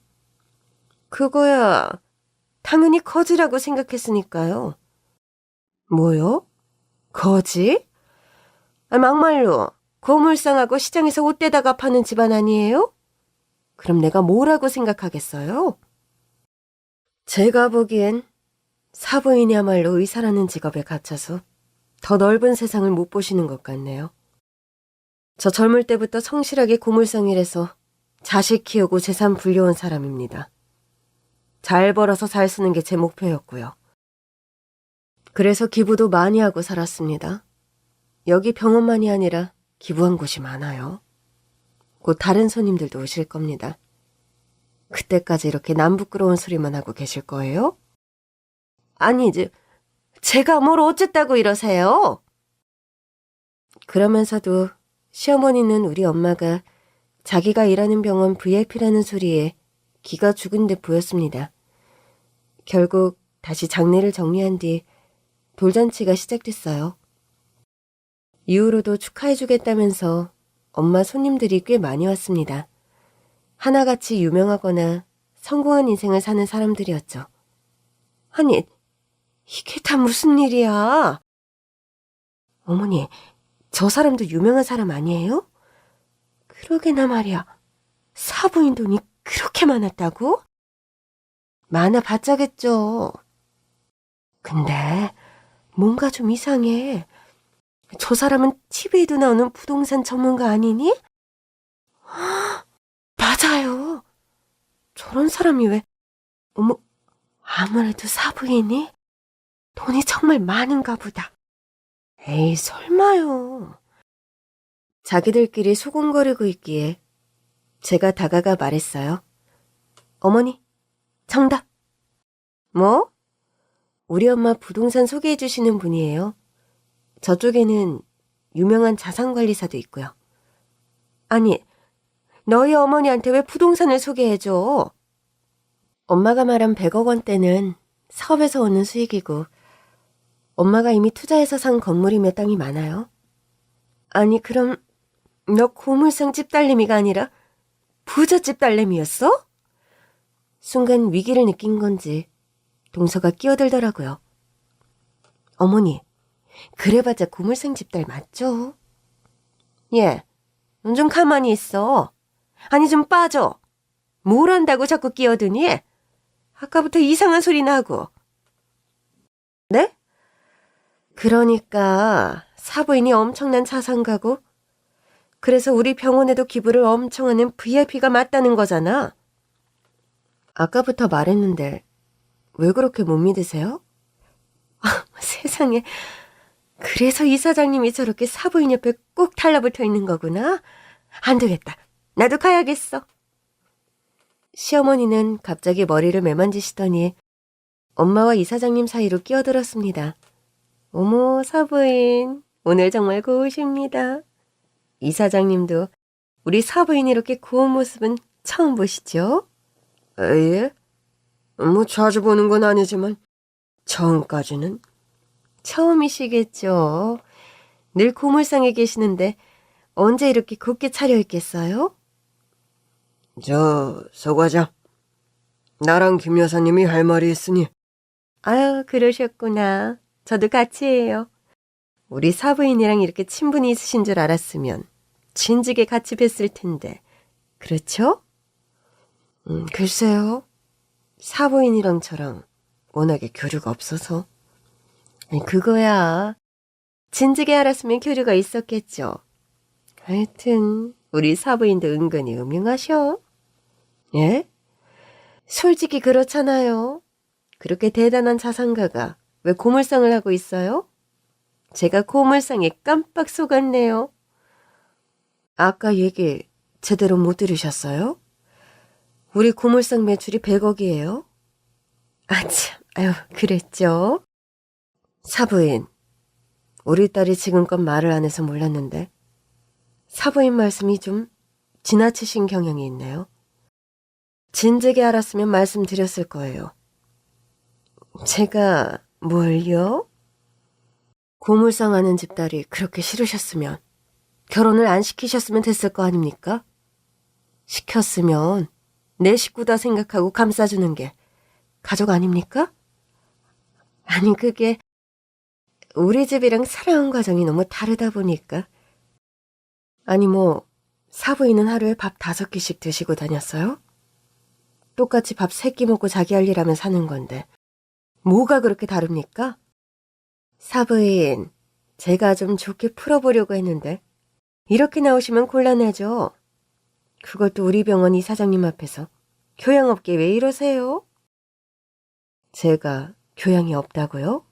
그거야 당연히 거지라고 생각했으니까요. 뭐요? 거지? 막말로 고물상하고 시장에서 옷대다가 파는 집안 아니에요? 그럼 내가 뭐라고 생각하겠어요? 제가 보기엔 사부인이야말로 의사라는 직업에 갇혀서 더 넓은 세상을 못 보시는 것 같네요. 저 젊을 때부터 성실하게 고물상일해서 자식 키우고 재산 불려온 사람입니다. 잘 벌어서 잘 쓰는 게 제 목표였고요. 그래서 기부도 많이 하고 살았습니다. 여기 병원만이 아니라 기부한 곳이 많아요. 곧 다른 손님들도 오실 겁니다. 그때까지 이렇게 남 부끄러운 소리만 하고 계실 거예요? 아니지, 제가 뭘 어쨌다고 이러세요? 그러면서도 시어머니는 우리 엄마가 자기가 일하는 병원 VIP라는 소리에 기가 죽은 듯 보였습니다. 결국 다시 장례를 정리한 뒤 돌잔치가 시작됐어요. 이후로도 축하해주겠다면서 엄마 손님들이 꽤 많이 왔습니다. 하나같이 유명하거나 성공한 인생을 사는 사람들이었죠. 아니, 이게 다 무슨 일이야? 어머니, 저 사람도 유명한 사람 아니에요? 그러게나 말이야. 사부인 돈이 그렇게 많았다고? 많아봤자겠죠. 근데 뭔가 좀 이상해. 저 사람은 TV에도 나오는 부동산 전문가 아니니? 맞아요. 저런 사람이 왜... 어머, 아무래도 사부인이? 돈이 정말 많은가 보다. 에이, 설마요. 자기들끼리 소곤거리고 있기에 제가 다가가 말했어요. 어머니, 정답. 뭐? 우리 엄마 부동산 소개해 주시는 분이에요. 저쪽에는 유명한 자산관리사도 있고요. 아니, 너희 어머니한테 왜 부동산을 소개해줘? 엄마가 말한 100억 원대는 사업에서 오는 수익이고 엄마가 이미 투자해서 산 건물이며 땅이 많아요. 아니, 그럼 너 고물상 집딸내미가 아니라 부잣집 딸내미였어? 순간 위기를 느낀 건지 동서가 끼어들더라고요. 어머니, 그래봤자 고물상 집딸 맞죠? 예, 넌 좀 가만히 있어. 아니, 좀 빠져. 뭘 한다고 자꾸 끼어드니? 아까부터 이상한 소리 나고. 네? 그러니까 사부인이 엄청난 자산가고 그래서 우리 병원에도 기부를 엄청 하는 VIP가 맞다는 거잖아. 아까부터 말했는데 왜 그렇게 못 믿으세요? 세상에. 그래서 이사장님이 저렇게 사부인 옆에 꼭 달라붙어 있는 거구나. 안 되겠다. 나도 가야겠어. 시어머니는 갑자기 머리를 매만지시더니 엄마와 이사장님 사이로 끼어들었습니다. 어머, 사부인. 오늘 정말 고우십니다. 이사장님도 우리 사부인이 이렇게 고운 모습은 처음 보시죠? 예? 뭐 자주 보는 건 아니지만 처음까지는. 처음이시겠죠. 늘 고물상에 계시는데 언제 이렇게 곱게 차려입겠어요? 서 과장. 나랑 김 여사님이 할 말이 있으니. 아유, 그러셨구나. 저도 같이 해요. 우리 사부인이랑 이렇게 친분이 있으신 줄 알았으면 진즉에 같이 뵀을 텐데. 그렇죠? 글쎄요. 사부인이랑 저랑 워낙에 교류가 없어서. 그거야. 진즉에 알았으면 교류가 있었겠죠. 하여튼 우리 사부인도 은근히 음흉하셔. 예? 솔직히 그렇잖아요. 그렇게 대단한 자산가가 왜 고물상을 하고 있어요? 제가 고물상에 깜빡 속았네요. 아까 얘기 제대로 못 들으셨어요? 우리 고물상 매출이 100억이에요. 아참, 아유, 그랬죠? 사부인, 우리 딸이 지금껏 말을 안 해서 몰랐는데 사부인 말씀이 좀 지나치신 경향이 있네요. 진즉에 알았으면 말씀드렸을 거예요. 제가 뭘요? 고물상 하는 집딸이 그렇게 싫으셨으면 결혼을 안 시키셨으면 됐을 거 아닙니까? 시켰으면 내 식구다 생각하고 감싸주는 게 가족 아닙니까? 아니, 그게 우리 집이랑 살아온 과정이 너무 다르다 보니까. 아니, 뭐 사부인은 하루에 밥 5끼씩 드시고 다녔어요? 똑같이 밥 3끼 먹고 자기 할 일 하면 사는 건데 뭐가 그렇게 다릅니까? 사부인, 제가 좀 좋게 풀어보려고 했는데 이렇게 나오시면 곤란하죠. 그것도 우리 병원 이사장님 앞에서 교양 없게 왜 이러세요? 제가 교양이 없다고요?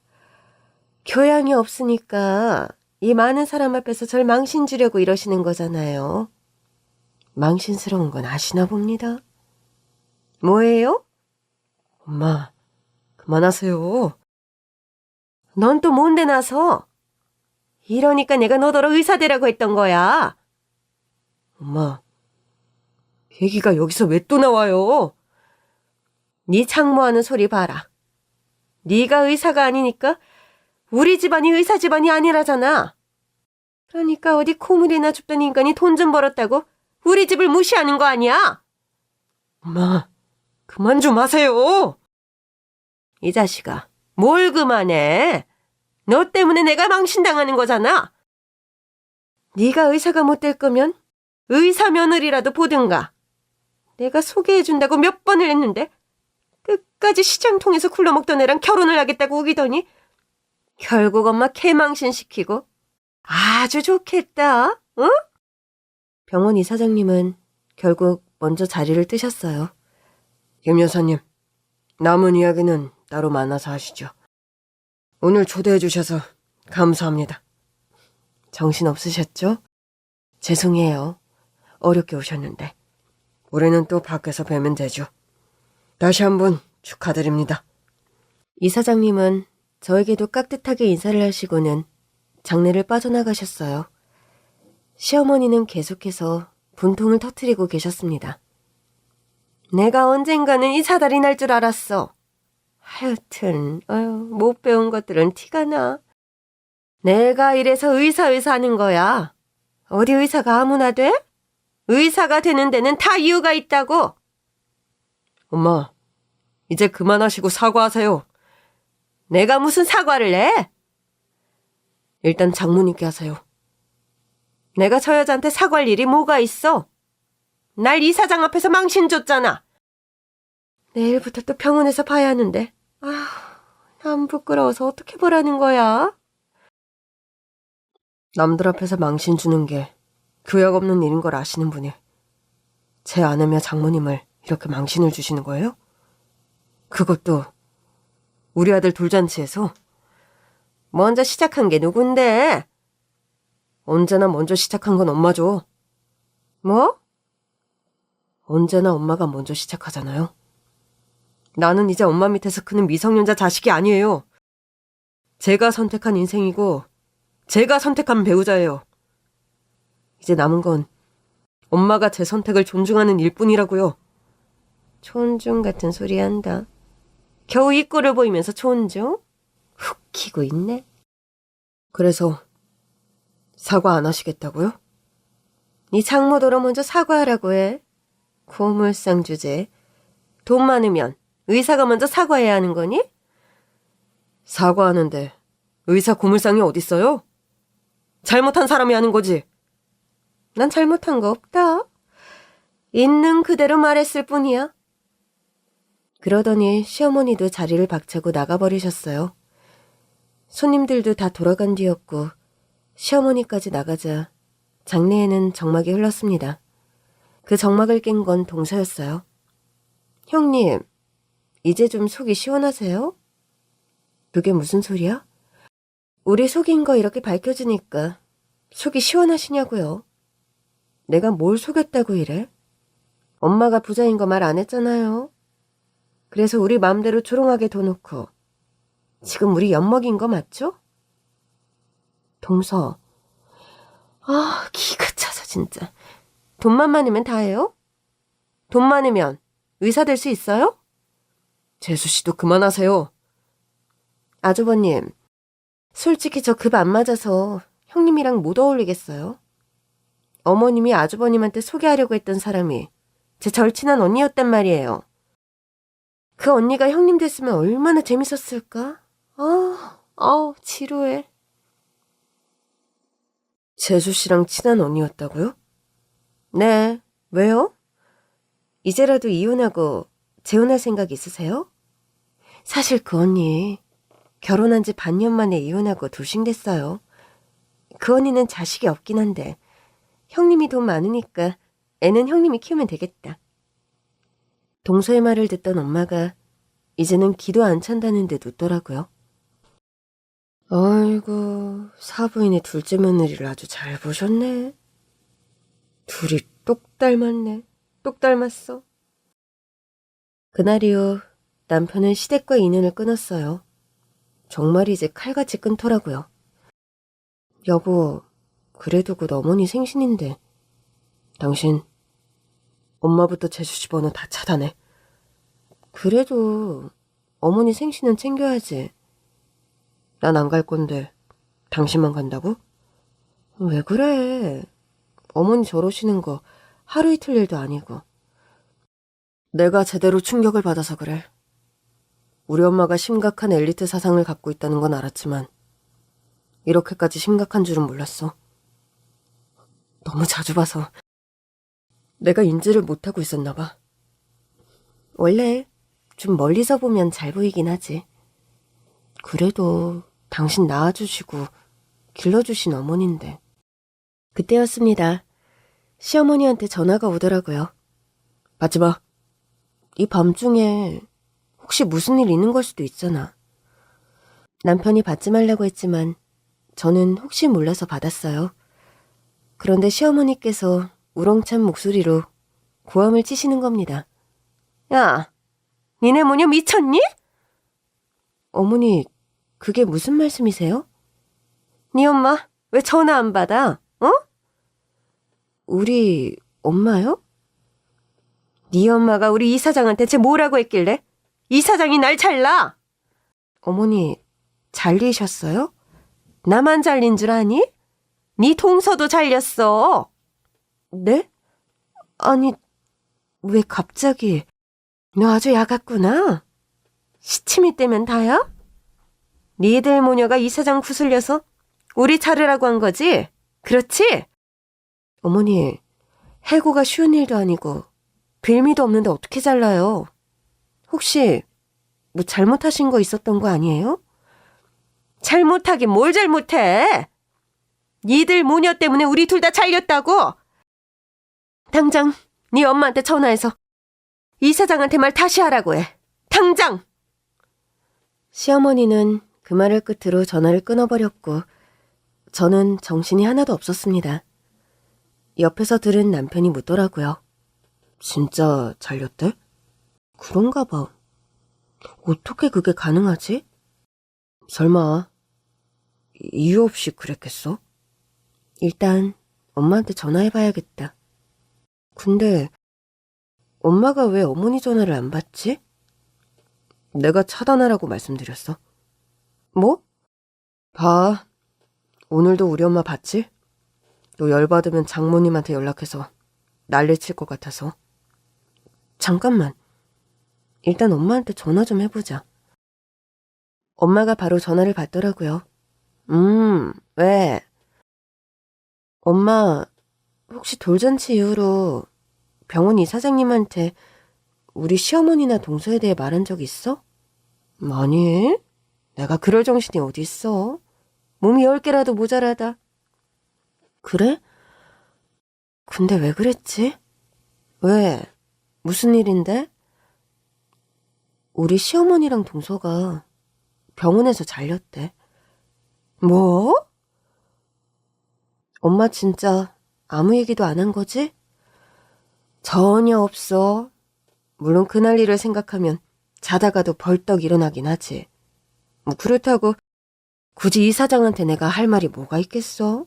교양이 없으니까 이 많은 사람 앞에서 절 망신 주려고 이러시는 거잖아요. 망신스러운 건 아시나 봅니다. 뭐예요? 엄마, 그만하세요. 넌 또 뭔데 나서? 이러니까 내가 너더러 의사 되라고 했던 거야. 엄마, 얘기가 여기서 왜 또 나와요? 네 장모하는 소리 봐라. 네가 의사가 아니니까 우리 집안이 의사 집안이 아니라잖아. 그러니까 어디 콧물이나 줍던 인간이 돈 좀 벌었다고 우리 집을 무시하는 거 아니야? 엄마, 그만 좀 하세요. 이 자식아, 뭘 그만해? 너 때문에 내가 망신당하는 거잖아. 네가 의사가 못 될 거면 의사 며느리라도 보든가. 내가 소개해준다고 몇 번을 했는데 끝까지 시장 통해서 굴러먹던 애랑 결혼을 하겠다고 우기더니 결국 엄마 개망신시키고. 아주 좋겠다, 응? 병원 이사장님은 결국 먼저 자리를 뜨셨어요. 김 여사님, 남은 이야기는 따로 만나서 하시죠. 오늘 초대해 주셔서 감사합니다. 정신 없으셨죠? 죄송해요. 어렵게 오셨는데. 올해는 또 밖에서 뵈면 되죠. 다시 한번 축하드립니다. 이사장님은 저에게도 깍듯하게 인사를 하시고는 장례를 빠져나가셨어요. 시어머니는 계속해서 분통을 터뜨리고 계셨습니다. 내가 언젠가는 이 사달이 날 줄 알았어. 하여튼 못 배운 것들은 티가 나. 내가 이래서 의사 하는 거야. 어디 의사가 아무나 돼? 의사가 되는 데는 다 이유가 있다고. 엄마, 이제 그만하시고 사과하세요. 내가 무슨 사과를 해? 일단 장모님께 하세요. 내가 저 여자한테 사과할 일이 뭐가 있어? 날 이사장 앞에서 망신 줬잖아. 내일부터 또 병원에서 봐야 하는데. 안 부끄러워서 어떻게 보라는 거야? 남들 앞에서 망신 주는 게 교양 없는 일인 걸 아시는 분이 제 아내며 장모님을 이렇게 망신을 주시는 거예요? 그것도 우리 아들 돌잔치에서? 먼저 시작한 게 누군데? 언제나 먼저 시작한 건 엄마죠. 뭐? 언제나 엄마가 먼저 시작하잖아요. 나는 이제 엄마 밑에서 크는 미성년자 자식이 아니에요. 제가 선택한 인생이고 제가 선택한 배우자예요. 이제 남은 건 엄마가 제 선택을 존중하는 일뿐이라고요. 존중 같은 소리 한다. 겨우 입꼬를 보이면서 존중? 훅 키고 있네. 그래서 사과 안 하시겠다고요? 네 장모더러 먼저 사과하라고 해. 고물상 주제. 돈 많으면 의사가 먼저 사과해야 하는 거니? 사과하는데 의사 고물상이 어딨어요? 잘못한 사람이 하는 거지. 난 잘못한 거 없다. 있는 그대로 말했을 뿐이야. 그러더니 시어머니도 자리를 박차고 나가버리셨어요. 손님들도 다 돌아간 뒤였고 시어머니까지 나가자 장내에는 정막이 흘렀습니다. 그 정막을 깬 건 동서였어요. 형님, 이제 좀 속이 시원하세요? 그게 무슨 소리야? 우리 속인 거 이렇게 밝혀지니까 속이 시원하시냐고요. 내가 뭘 속였다고 이래? 엄마가 부자인 거 말 안 했잖아요. 그래서 우리 마음대로 조롱하게 둬놓고 지금 우리 엿먹인 거 맞죠? 동서. 아, 기가 차서 진짜. 돈만 많으면 다예요? 돈 많으면 의사 될 수 있어요? 재수 씨도 그만하세요. 아주버님, 솔직히 저 급 안 맞아서 형님이랑 못 어울리겠어요. 어머님이 아주버님한테 소개하려고 했던 사람이 제 절친한 언니였단 말이에요. 그 언니가 형님 됐으면 얼마나 재밌었을까? 지루해. 재수 씨랑 친한 언니였다고요? 네, 왜요? 이제라도 이혼하고 재혼할 생각 있으세요? 사실 그 언니 결혼한 지 반년 만에 이혼하고 돌싱됐어요. 그 언니는 자식이 없긴 한데 형님이 돈 많으니까 애는 형님이 키우면 되겠다. 동서의 말을 듣던 엄마가 이제는 기도 안 찬다는 듯 웃더라고요. 아이고, 사부인이 둘째 며느리를 아주 잘 보셨네. 둘이 똑 닮았네. 똑 닮았어. 그날 이후 남편은 시댁과 인연을 끊었어요. 정말 이제 칼같이 끊더라고요. 여보, 그래도 곧 어머니 생신인데 당신 엄마부터 재수씨 번호 다 차단해. 그래도 어머니 생신은 챙겨야지. 난 안 갈 건데 당신만 간다고? 왜 그래? 어머니 저러시는 거 하루 이틀 일도 아니고. 내가 제대로 충격을 받아서 그래. 우리 엄마가 심각한 엘리트 사상을 갖고 있다는 건 알았지만 이렇게까지 심각한 줄은 몰랐어. 너무 자주 봐서 내가 인지를 못하고 있었나 봐. 원래 좀 멀리서 보면 잘 보이긴 하지. 그래도 당신 낳아주시고 길러주신 어머니인데. 그때였습니다. 시어머니한테 전화가 오더라고요. 받지 마. 이 밤중에 혹시 무슨 일 있는 걸 수도 있잖아. 남편이 받지 말라고 했지만 저는 혹시 몰라서 받았어요. 그런데 시어머니께서 우렁찬 목소리로 고함을 치시는 겁니다. 야, 니네 모녀 미쳤니? 어머니, 그게 무슨 말씀이세요? 네 엄마 왜 전화 안 받아? 어? 우리 엄마요? 네 엄마가 우리 이사장한테 쟤 뭐라고 했길래 이사장이 날 잘라? 어머니, 잘리셨어요? 나만 잘린 줄 아니? 네 동서도 잘렸어. 네? 아니, 왜 갑자기? 너 아주 야갔구나. 시침이 떼면 다야? 니들 모녀가 이사장 구슬려서 우리 자르라고 한 거지? 그렇지? 어머니, 해고가 쉬운 일도 아니고 빌미도 없는데 어떻게 잘라요? 혹시 뭐 잘못하신 거 있었던 거 아니에요? 잘못하긴 뭘 잘못해? 니들 모녀 때문에 우리 둘 다 잘렸다고? 당장 네 엄마한테 전화해서 이사장한테 말 다시 하라고 해. 당장! 시어머니는 그 말을 끝으로 전화를 끊어버렸고 저는 정신이 하나도 없었습니다. 옆에서 들은 남편이 묻더라고요. 진짜 잘렸대? 그런가 봐. 어떻게 그게 가능하지? 설마 이유 없이 그랬겠어? 일단 엄마한테 전화해봐야겠다. 근데 엄마가 왜 어머니 전화를 안 받지? 내가 차단하라고 말씀드렸어. 뭐? 봐. 오늘도 우리 엄마 봤지? 너 열받으면 장모님한테 연락해서 난리칠 것 같아서. 잠깐만. 일단 엄마한테 전화 좀 해보자. 엄마가 바로 전화를 받더라고요. 왜? 엄마, 혹시 돌잔치 이후로 병원 이사장님한테 우리 시어머니나 동서에 대해 말한 적 있어? 아니, 내가 그럴 정신이 어디 있어. 몸이 10개라도 모자라다. 그래? 근데 왜 그랬지? 왜? 무슨 일인데? 우리 시어머니랑 동서가 병원에서 잘렸대. 뭐? 엄마 진짜 아무 얘기도 안 한 거지? 전혀 없어. 물론 그날 일을 생각하면 자다가도 벌떡 일어나긴 하지. 뭐 그렇다고 굳이 이사장한테 내가 할 말이 뭐가 있겠어?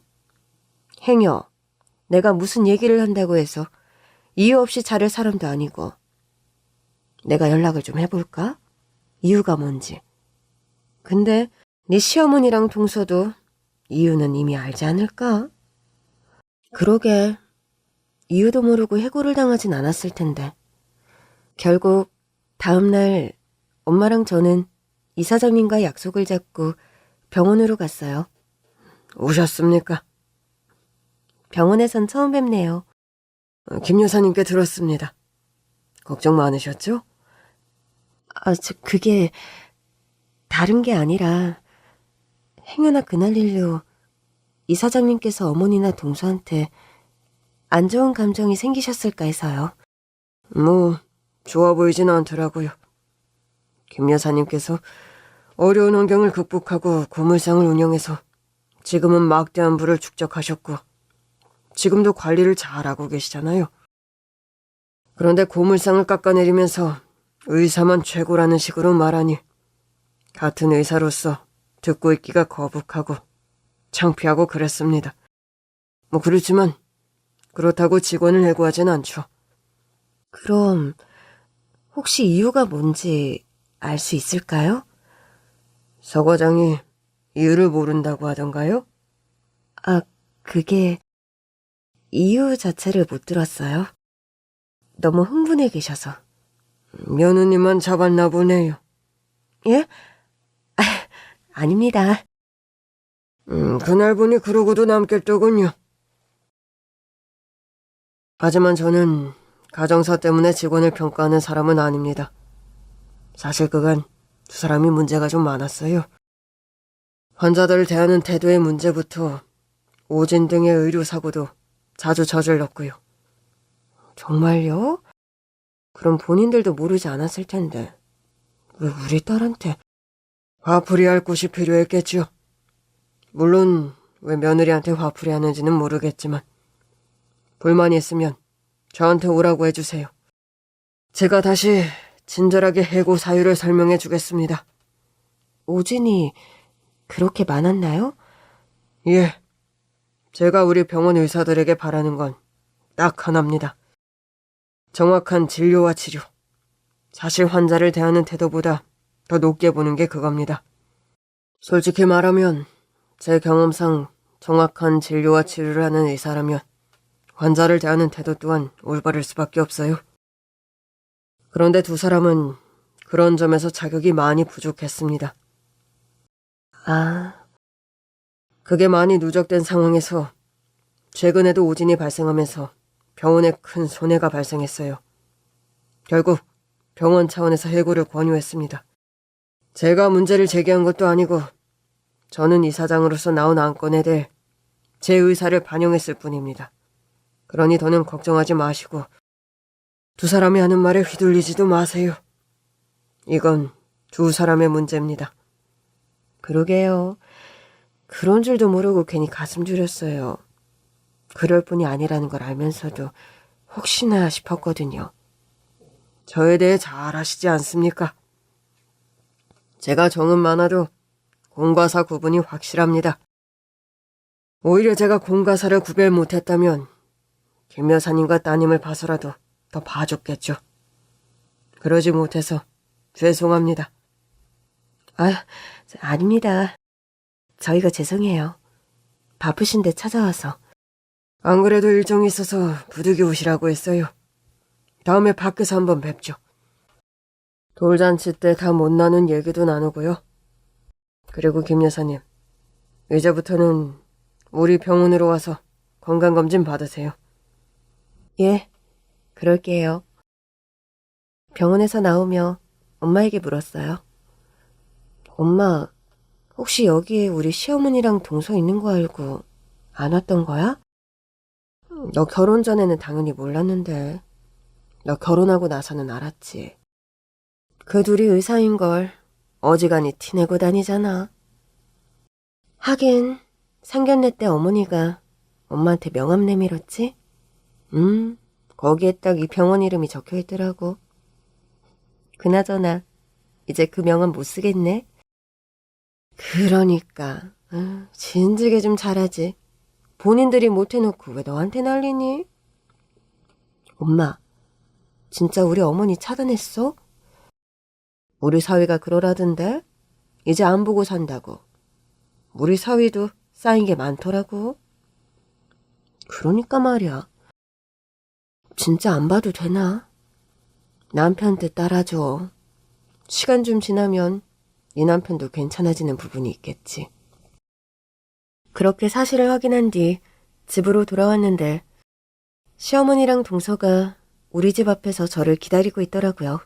행여 내가 무슨 얘기를 한다고 해서 이유 없이 자를 사람도 아니고. 내가 연락을 좀 해볼까? 이유가 뭔지. 근데 네 시어머니랑 동서도 이유는 이미 알지 않을까? 그러게. 이유도 모르고 해고를 당하진 않았을 텐데. 결국 다음날 엄마랑 저는 이사장님과 약속을 잡고 병원으로 갔어요. 오셨습니까? 병원에선 처음 뵙네요. 김 여사님께 들었습니다. 걱정 많으셨죠? 그게 다른 게 아니라 행여나 그날 일로 이사장님께서 어머니나 동서한테 안 좋은 감정이 생기셨을까 해서요. 뭐 좋아 보이진 않더라고요. 김 여사님께서 어려운 환경을 극복하고 고물상을 운영해서 지금은 막대한 부를 축적하셨고 지금도 관리를 잘하고 계시잖아요. 그런데 고물상을 깎아내리면서 의사만 최고라는 식으로 말하니 같은 의사로서 듣고 있기가 거북하고 창피하고 그랬습니다. 뭐 그렇지만 그렇다고 직원을 해고하진 않죠. 그럼 혹시 이유가 뭔지 알 수 있을까요? 서 과장이 이유를 모른다고 하던가요? 그게 이유 자체를 못 들었어요. 너무 흥분해 계셔서. 며느님만 잡았나 보네요. 예? 아닙니다. 그날 보니 그러고도 남겠더군요. 하지만 저는 가정사 때문에 직원을 평가하는 사람은 아닙니다. 사실 그간 두 사람이 문제가 좀 많았어요. 환자들을 대하는 태도의 문제부터 오진 등의 의료사고도 자주 저질렀고요. 정말요? 그럼 본인들도 모르지 않았을 텐데 왜 우리 딸한테 화풀이할 곳이 필요했겠죠. 물론 왜 며느리한테 화풀이 하는지는 모르겠지만 불만이 있으면 저한테 오라고 해주세요. 제가 다시 친절하게 해고 사유를 설명해 주겠습니다. 오진이 그렇게 많았나요? 예. 제가 우리 병원 의사들에게 바라는 건 딱 하나입니다. 정확한 진료와 치료. 사실 환자를 대하는 태도보다 더 높게 보는 게 그겁니다. 솔직히 말하면 제 경험상 정확한 진료와 치료를 하는 의사라면 환자를 대하는 태도 또한 올바를 수밖에 없어요. 그런데 두 사람은 그런 점에서 자격이 많이 부족했습니다. 그게 많이 누적된 상황에서 최근에도 오진이 발생하면서 병원에 큰 손해가 발생했어요. 결국 병원 차원에서 해고를 권유했습니다. 제가 문제를 제기한 것도 아니고 저는 이사장으로서 나온 안건에 대해 제 의사를 반영했을 뿐입니다. 그러니 더는 걱정하지 마시고 두 사람이 하는 말에 휘둘리지도 마세요. 이건 두 사람의 문제입니다. 그러게요. 그런 줄도 모르고 괜히 가슴 졸였어요. 그럴 뿐이 아니라는 걸 알면서도 혹시나 싶었거든요. 저에 대해 잘 아시지 않습니까? 제가 정은 많아도 공과 사 구분이 확실합니다. 오히려 제가 공과 사를 구별 못했다면 김 여사님과 따님을 봐서라도 더 봐줬겠죠. 그러지 못해서 죄송합니다. 아닙니다. 저희가 죄송해요. 바쁘신데 찾아와서. 안 그래도 일정이 있어서 부득이 오시라고 했어요. 다음에 밖에서 한번 뵙죠. 돌잔치 때 다 못 나눈 얘기도 나누고요. 그리고 김 여사님, 이제부터는 우리 병원으로 와서 건강검진 받으세요. 예, 그럴게요. 병원에서 나오며 엄마에게 물었어요. 엄마, 혹시 여기에 우리 시어머니랑 동서 있는 거 알고 안 왔던 거야? 너 결혼 전에는 당연히 몰랐는데 너 결혼하고 나서는 알았지. 그 둘이 의사인 걸 어지간히 티내고 다니잖아. 하긴 상견례 때 어머니가 엄마한테 명함 내밀었지? 거기에 딱 이 병원 이름이 적혀있더라고. 그나저나 이제 그 명함 못 쓰겠네. 그러니까 진즉에 좀 잘하지. 본인들이 못 해놓고 왜 너한테 난리니? 엄마, 진짜 우리 어머니 차단했어? 우리 사위가 그러라던데? 이제 안 보고 산다고. 우리 사위도 쌓인 게 많더라고. 그러니까 말이야. 진짜 안 봐도 되나? 남편 뜻 따라줘. 시간 좀 지나면 네 남편도 괜찮아지는 부분이 있겠지. 그렇게 사실을 확인한 뒤 집으로 돌아왔는데 시어머니랑 동서가 우리 집 앞에서 저를 기다리고 있더라고요.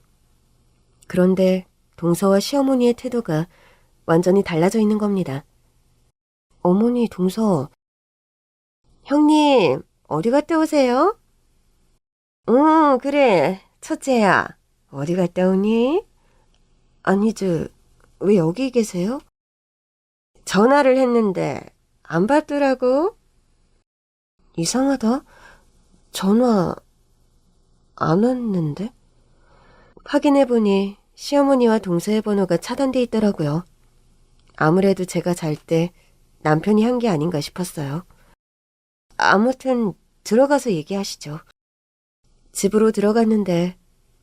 그런데 동서와 시어머니의 태도가 완전히 달라져 있는 겁니다. 어머니, 동서. 형님, 어디 갔다 오세요? 응, 그래. 첫째야, 어디 갔다 오니? 아니, 왜 여기 계세요? 전화를 했는데 안 받더라고. 이상하다. 전화 안 왔는데? 확인해보니 시어머니와 동서의 번호가 차단돼 있더라고요. 아무래도 제가 잘 때 남편이 한 게 아닌가 싶었어요. 아무튼 들어가서 얘기하시죠. 집으로 들어갔는데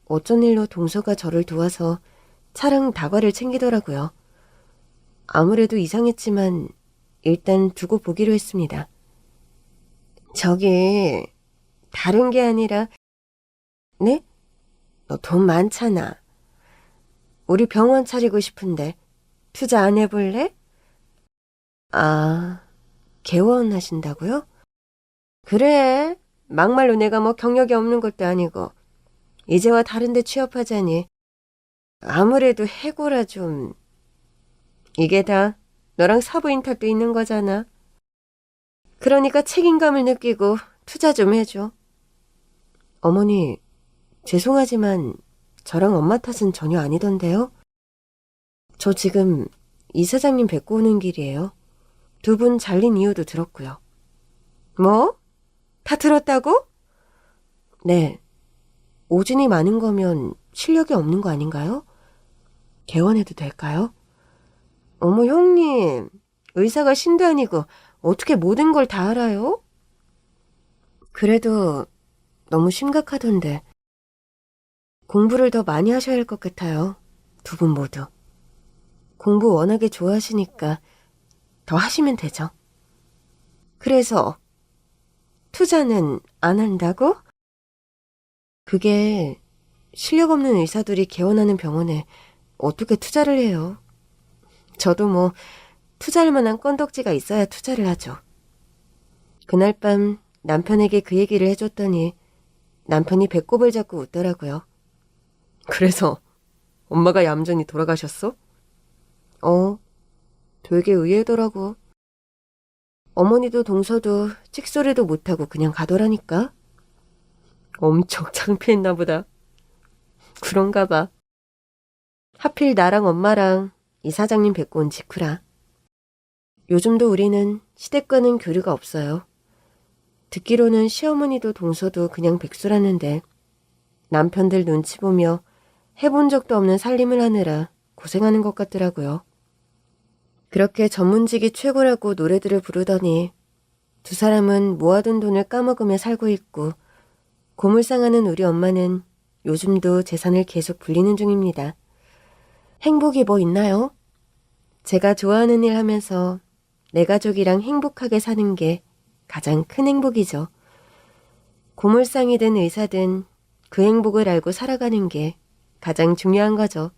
어쩐 일로 동서가 저를 도와서 차랑 다과를 챙기더라고요. 아무래도 이상했지만 일단 두고 보기로 했습니다. 저기 다른 게 아니라 네? 너 돈 많잖아. 우리 병원 차리고 싶은데 투자 안 해볼래? 아, 개원하신다고요? 그래. 막말로 내가 뭐 경력이 없는 것도 아니고 이제와 다른 데 취업하자니 아무래도 해고라 좀. 이게 다 너랑 사부인 탓도 있는 거잖아. 그러니까 책임감을 느끼고 투자 좀 해줘. 어머니, 죄송하지만 저랑 엄마 탓은 전혀 아니던데요? 저 지금 이사장님 뵙고 오는 길이에요. 두 분 잘린 이유도 들었고요. 뭐? 다 들었다고? 네. 오진이 많은 거면 실력이 없는 거 아닌가요? 개원해도 될까요? 어머, 형님. 의사가 신도 아니고 어떻게 모든 걸 다 알아요? 그래도 너무 심각하던데. 공부를 더 많이 하셔야 할 것 같아요. 두 분 모두. 공부 워낙에 좋아하시니까 더 하시면 되죠. 그래서 투자는 안 한다고? 그게 실력 없는 의사들이 개원하는 병원에 어떻게 투자를 해요? 저도 뭐 투자할 만한 건덕지가 있어야 투자를 하죠. 그날 밤 남편에게 그 얘기를 해줬더니 남편이 배꼽을 잡고 웃더라고요. 그래서 엄마가 얌전히 돌아가셨어? 되게 의외더라고. 어머니도 동서도 찍소리도 못하고 그냥 가더라니까. 엄청 창피했나 보다. 그런가 봐. 하필 나랑 엄마랑 이사장님 뵙고 온 직후라. 요즘도 우리는 시댁과는 교류가 없어요. 듣기로는 시어머니도 동서도 그냥 백수라는데 남편들 눈치 보며 해본 적도 없는 살림을 하느라 고생하는 것 같더라고요. 그렇게 전문직이 최고라고 노래들을 부르더니 두 사람은 모아둔 돈을 까먹으며 살고 있고 고물상하는 우리 엄마는 요즘도 재산을 계속 불리는 중입니다. 행복이 뭐 있나요? 제가 좋아하는 일 하면서 내 가족이랑 행복하게 사는 게 가장 큰 행복이죠. 고물상이든 의사든 그 행복을 알고 살아가는 게 가장 중요한 거죠.